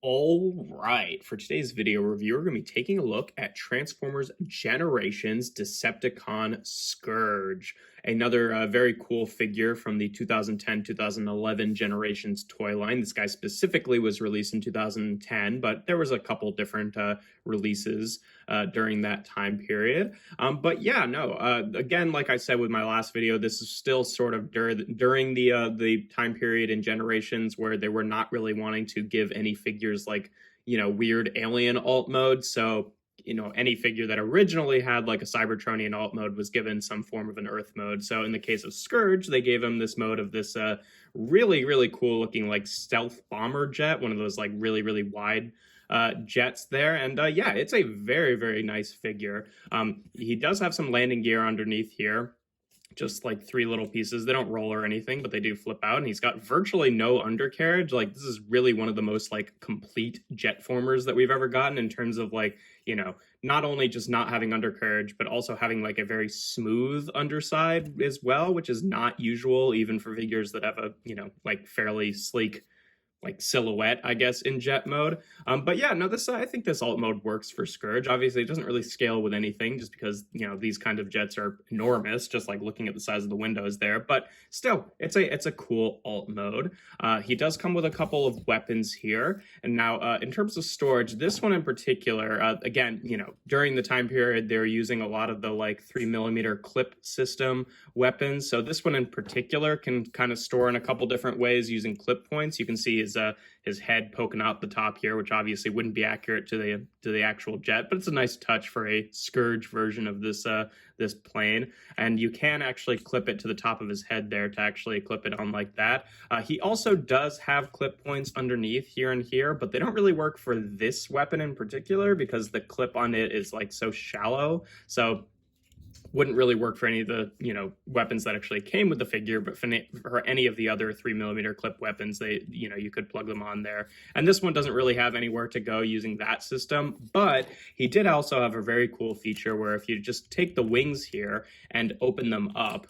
All right, for today's video review, we're going to be taking a look at Transformers Generations Decepticon Scourge, another very cool figure from the 2010-2011 Generations toy line. This guy specifically was released in 2010, but there was a couple different releases during that time period. But yeah, no, again, like I said with my last video, this is still sort of during the time period in Generations where they were not really wanting to give any figures like, weird alien alt mode. So, any figure that originally had like a Cybertronian alt mode was given some form of an Earth mode. So in the case of Scourge, they gave him this mode of this really, really cool looking like stealth bomber jet, one of those like really, really wide jets there. And yeah, it's a very, very nice figure. He does have some landing gear underneath here, just like three little pieces. They don't roll or anything, but they do flip out, and he's got virtually no undercarriage. Like, this is really one of the most like complete jet formers that we've ever gotten in terms of like, not only just not having undercarriage, but also having like a very smooth underside as well, which is not usual even for figures that have a, like fairly sleek like silhouette, I guess, in jet mode. But yeah, no, I think this alt mode works for Scourge. Obviously, it doesn't really scale with anything just because, these kind of jets are enormous, just like looking at the size of the windows there. But still, it's a cool alt mode. He does come with a couple of weapons here. And now, in terms of storage, this one in particular, again, during the time period, they're using a lot of the like 3mm clip system weapons. So this one in particular can kind of store in a couple different ways using clip points. You can see his head poking out the top here, which obviously wouldn't be accurate to the actual jet, but it's a nice touch for a Scourge version of this this plane. And you can actually clip it to the top of his head there to actually clip it on like that. He also does have clip points underneath here and here, but they don't really work for this weapon in particular because the clip on it is like so shallow. So wouldn't really work for any of the, weapons that actually came with the figure, but for any of the other 3mm clip weapons, you could plug them on there. And this one doesn't really have anywhere to go using that system, but he did also have a very cool feature where if you just take the wings here and open them up,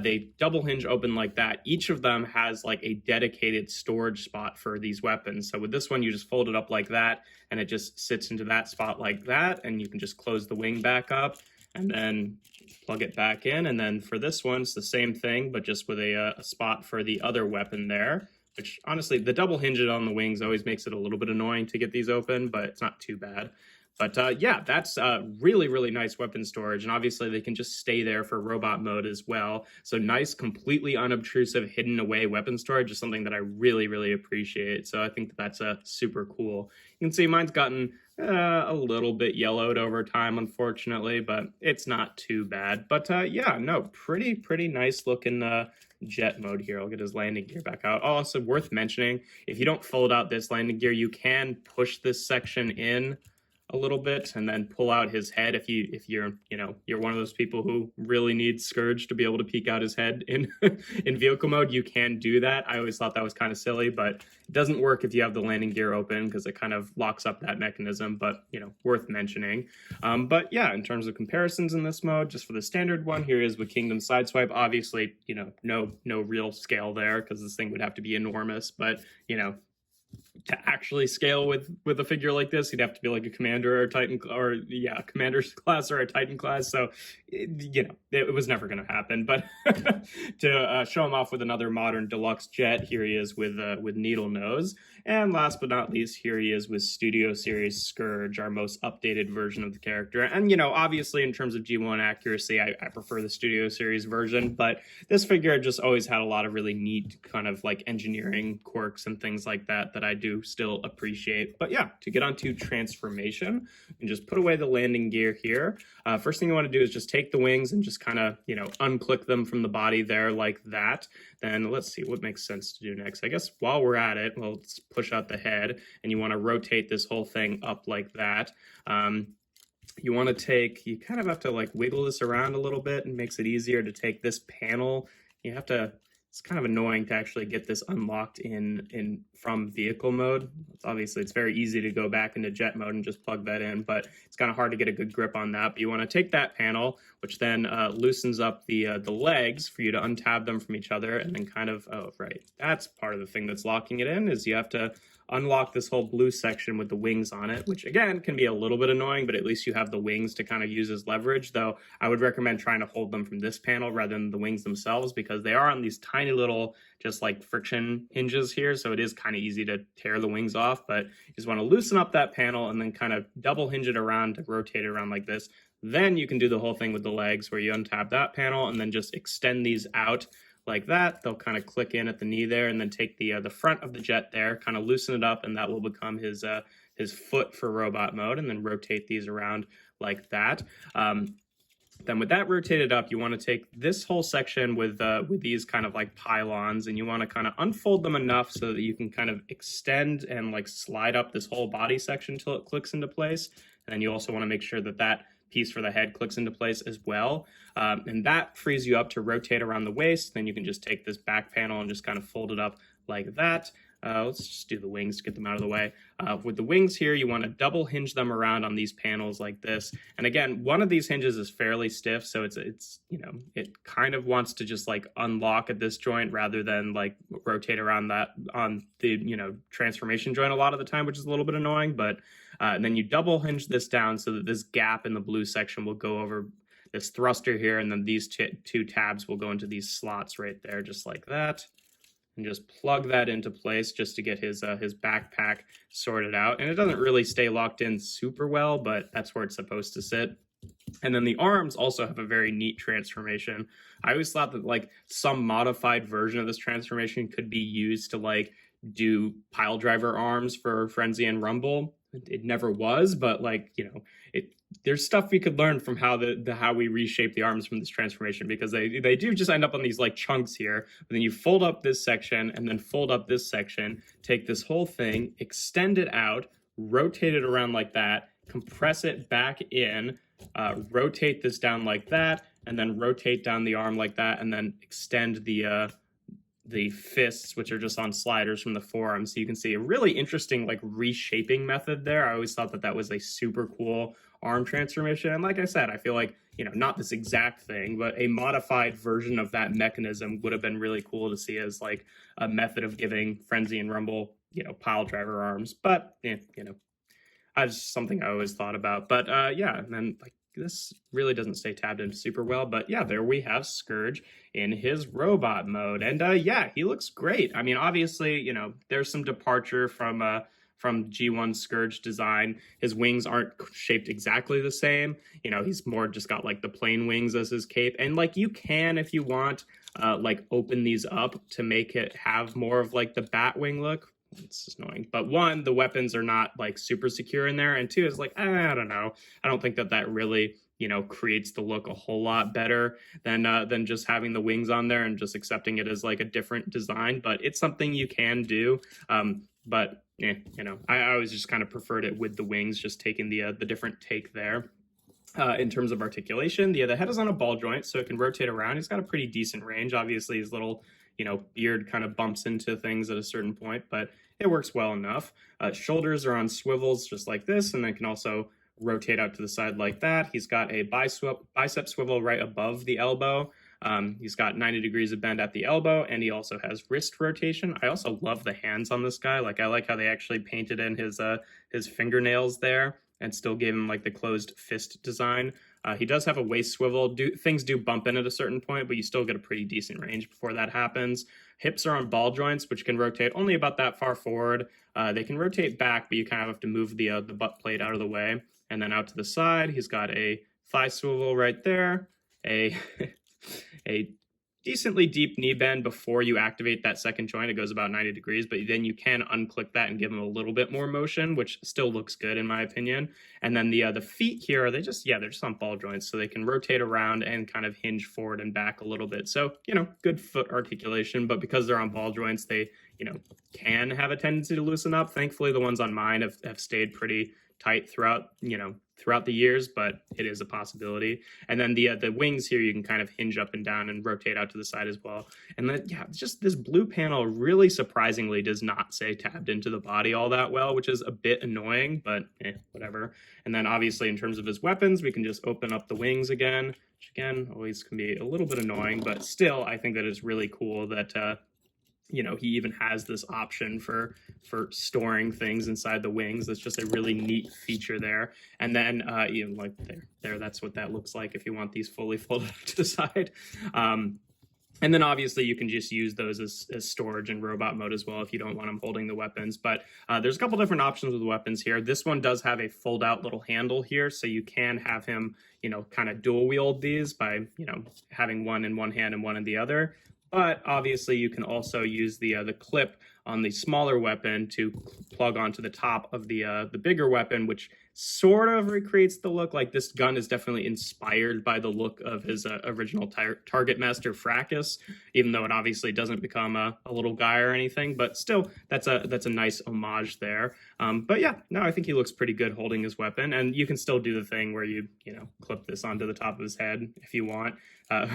they double hinge open like that. Each of them has like a dedicated storage spot for these weapons. So with this one, you just fold it up like that, and it just sits into that spot like that, and you can just close the wing back up and then plug it back in. And then for this one, it's the same thing, but just with a spot for the other weapon there, which honestly, the double hinge on the wings always makes it a little bit annoying to get these open, but it's not too bad. But yeah, that's really, really nice weapon storage. And obviously they can just stay there for robot mode as well. So nice, completely unobtrusive, hidden away weapon storage is something that I really, really appreciate. So I think that's super cool. You can see mine's gotten a little bit yellowed over time, unfortunately, but it's not too bad. But yeah, no, pretty nice looking jet mode here. I'll get his landing gear back out. Also worth mentioning, if you don't fold out this landing gear, you can push this section in a little bit and then pull out his head if you're you're one of those people who really needs Scourge to be able to peek out his head in in vehicle mode. You can do that. I always thought that was kind of silly, but it doesn't work if you have the landing gear open because it kind of locks up that mechanism, but worth mentioning. But yeah, in terms of comparisons in this mode, just for the standard one, here is with Kingdom Sideswipe. Obviously, no real scale there because this thing would have to be enormous, but to actually scale with a figure like this, he'd have to be like a commander or a Titan, or yeah, commander's class or a Titan class. So, it was never going to happen. But to show him off with another modern deluxe jet, here he is with Needle Nose. And last but not least, here he is with Studio Series Scourge, our most updated version of the character. And, obviously in terms of G1 accuracy, I prefer the Studio Series version, but this figure just always had a lot of really neat kind of like engineering quirks and things like that I do still appreciate. But yeah, to get onto transformation, and just put away the landing gear here. First thing you want to do is just take the wings and just kind of, unclick them from the body there like that. Then let's see what makes sense to do next. I guess while we're at it, well, let's push out the head, and you want to rotate this whole thing up like that. You want to you kind of have to like wiggle this around a little bit, and makes it easier to take this panel. You have to, it's kind of annoying to actually get this unlocked from vehicle mode. Obviously, it's very easy to go back into jet mode and just plug that in, but it's kind of hard to get a good grip on that. But you want to take that panel, which then loosens up the legs for you to untab them from each other, and then kind of, oh, right, that's part of the thing that's locking it in, is you have to unlock this whole blue section with the wings on it, which again can be a little bit annoying, but at least you have the wings to kind of use as leverage, though I would recommend trying to hold them from this panel rather than the wings themselves, because they are on these tiny little just like friction hinges here, so it is kind of easy to tear the wings off. But you just want to loosen up that panel and then kind of double hinge it around to rotate it around like this. Then you can do the whole thing with the legs where you untap that panel and then just extend these out like that. They'll kind of click in at the knee there, and then take the front of the jet there, kind of loosen it up, and that will become his foot for robot mode, and then rotate these around like that. Then with that rotated up, you want to take this whole section with these kind of like pylons, and you want to kind of unfold them enough so that you can kind of extend and like slide up this whole body section until it clicks into place. And then you also want to make sure that that piece for the head clicks into place as well. And that frees you up to rotate around the waist. Then you can just take this back panel and just kind of fold it up like that. Let's just do the wings to get them out of the way. With the wings here, you want to double hinge them around on these panels like this. And again, one of these hinges is fairly stiff, so it's you know, it kind of wants to just like unlock at this joint rather than like rotate around that on the, you know, transformation joint a lot of the time, which is a little bit annoying. But and then you double hinge this down so that this gap in the blue section will go over this thruster here, and then these two tabs will go into these slots right there, just like that. And just plug that into place just to get his backpack sorted out. And it doesn't really stay locked in super well, but that's where it's supposed to sit. And then the arms also have a very neat transformation. I always thought that like some modified version of this transformation could be used to like do pile driver arms for Frenzy and Rumble. It never was, but like, you know, there's stuff we could learn from how how we reshape the arms from this transformation, because they do just end up on these like chunks here. But then you fold up this section and then fold up this section, take this whole thing, extend it out, rotate it around like that, compress it back in, rotate this down like that, and then rotate down the arm like that, and then extend the fists, which are just on sliders from the forearm. So you can see a really interesting like reshaping method there. I always thought that that was a super cool arm transformation. And like I said, I feel like, you know, not this exact thing, but a modified version of that mechanism would have been really cool to see as like a method of giving Frenzy and Rumble, you know, pile driver arms. But yeah, you know, that's something I always thought about. But yeah, and then like this really doesn't stay tabbed in super well, but yeah, there we have Scourge in his robot mode. And yeah, he looks great. I mean, obviously, you know, there's some departure from G1 Scourge design. His wings aren't shaped exactly the same. You know, he's more just got like the plain wings as his cape. And like you can, if you want, like open these up to make it have more of like the bat wing look. It's just annoying. But one, the weapons are not like super secure in there. And two, is like, I don't know. I don't think that really, you know, creates the look a whole lot better than just having the wings on there and just accepting it as like a different design. But it's something you can do. But yeah, you know, I always just kind of preferred it with the wings, just taking the different take there. In terms of articulation, the head is on a ball joint, so it can rotate around. He's got a pretty decent range. Obviously, his little, you know, beard kind of bumps into things at a certain point, but it works well enough. Shoulders are on swivels just like this, and then can also rotate out to the side like that. He's got a bicep swivel right above the elbow. He's got 90 degrees of bend at the elbow, and he also has wrist rotation. I also love the hands on this guy. Like, I like how they actually painted in his fingernails there and still gave him like the closed fist design. He does have a waist swivel. Things do bump in at a certain point, but you still get a pretty decent range before that happens. Hips are on ball joints, which can rotate only about that far forward. They can rotate back, but you kind of have to move the butt plate out of the way. And then out to the side, he's got a thigh swivel right there, a decently deep knee bend before you activate that second joint. It goes about 90 degrees, but then you can unclick that and give them a little bit more motion, which still looks good in my opinion. And then the feet here, they're just on ball joints, so they can rotate around and kind of hinge forward and back a little bit. So, you know, good foot articulation, but because they're on ball joints, they, you know, can have a tendency to loosen up. Thankfully, the ones on mine have stayed pretty tight throughout the years, but it is a possibility. And then the wings here, you can kind of hinge up and down and rotate out to the side as well. And then, yeah, just this blue panel really surprisingly does not say tabbed into the body all that well, which is a bit annoying, but whatever. And then obviously in terms of his weapons, we can just open up the wings again, which again, always can be a little bit annoying, but still, I think that it's really cool that you know, he even has this option for storing things inside the wings. That's just a really neat feature there. And then you know, like there, that's what that looks like if you want these fully folded up to the side. And then obviously you can just use those as storage in robot mode as well if you don't want them holding the weapons. But there's a couple different options with weapons here. This one does have a fold out little handle here, so you can have him, you know, kind of dual wield these by, you know, having one in one hand and one in the other. But obviously you can also use the clip on the smaller weapon to plug onto the top of the bigger weapon, which sort of recreates the look. Like, this gun is definitely inspired by the look of his original target master Fracas, even though it obviously doesn't become a little guy or anything. But still, that's a nice homage there. But yeah, no, I think he looks pretty good holding his weapon, and you can still do the thing where you know, clip this onto the top of his head if you want.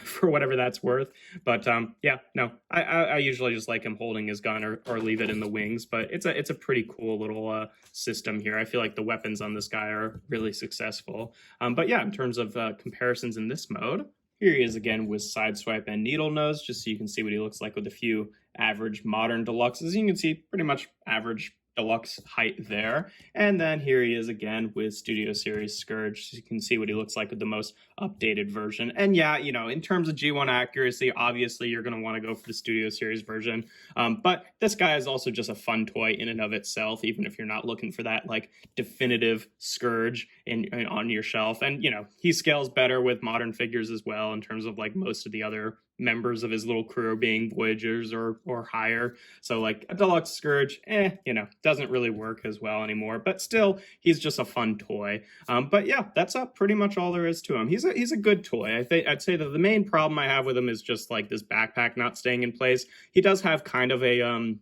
For whatever that's worth. But yeah, no, I usually just like him holding his gun or leave it in the wings. But it's a pretty cool little system here. I feel like the weapons on this guy are really successful. But yeah, in terms of comparisons in this mode, here he is again with Sideswipe and Needle Nose, just so you can see what he looks like with a few average modern deluxes. You can see pretty much average deluxe height there. And then here he is again with Studio Series Scourge, so you can see what he looks like with the most updated version. And yeah, you know, in terms of G1 accuracy, obviously you're going to want to go for the Studio Series version. But this guy is also just a fun toy in and of itself, even if you're not looking for that like definitive Scourge on your shelf. And you know, he scales better with modern figures as well, in terms of like most of the other members of his little crew being Voyagers or higher. So like a deluxe Scourge, you know, doesn't really work as well anymore, but still he's just a fun toy. But yeah, that's pretty much all there is to him. He's a good toy. I'd say that the main problem I have with him is just like this backpack not staying in place. He does have kind of a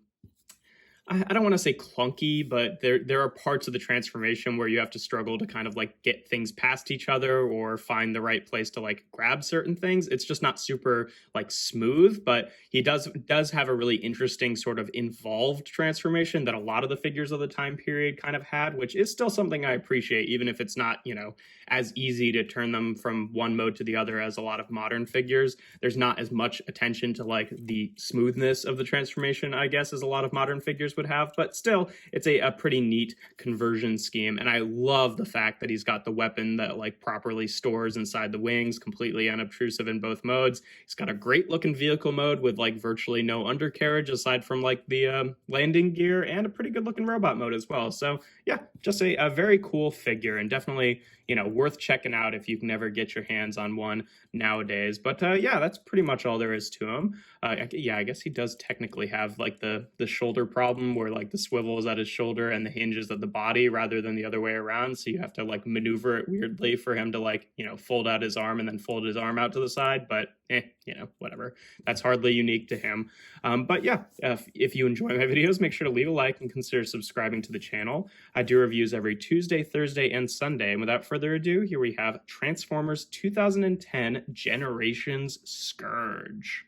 I don't want to say clunky, but there are parts of the transformation where you have to struggle to kind of like get things past each other or find the right place to like grab certain things. It's just not super like smooth, but he does have a really interesting sort of involved transformation that a lot of the figures of the time period kind of had, which is still something I appreciate, even if it's not, you know, as easy to turn them from one mode to the other as a lot of modern figures. There's not as much attention to like the smoothness of the transformation, I guess, as a lot of modern figures would have, but still it's a pretty neat conversion scheme. And I love the fact that he's got the weapon that like properly stores inside the wings, completely unobtrusive in both modes. He's got a great looking vehicle mode with like virtually no undercarriage aside from like the landing gear, and a pretty good looking robot mode as well. So yeah, just a very cool figure, and definitely, you know, worth checking out if you can never get your hands on one nowadays. But yeah, that's pretty much all there is to him. Yeah, I guess he does technically have like the shoulder problem where like the swivel is at his shoulder and the hinge is at the body rather than the other way around. So you have to like maneuver it weirdly for him to like, you know, fold out his arm and then fold his arm out to the side. But you know, whatever. That's hardly unique to him. But yeah, if you enjoy my videos, make sure to leave a like and consider subscribing to the channel. I do reviews every Tuesday, Thursday, and Sunday. And without further ado, here we have Transformers 2010 Generations Scourge.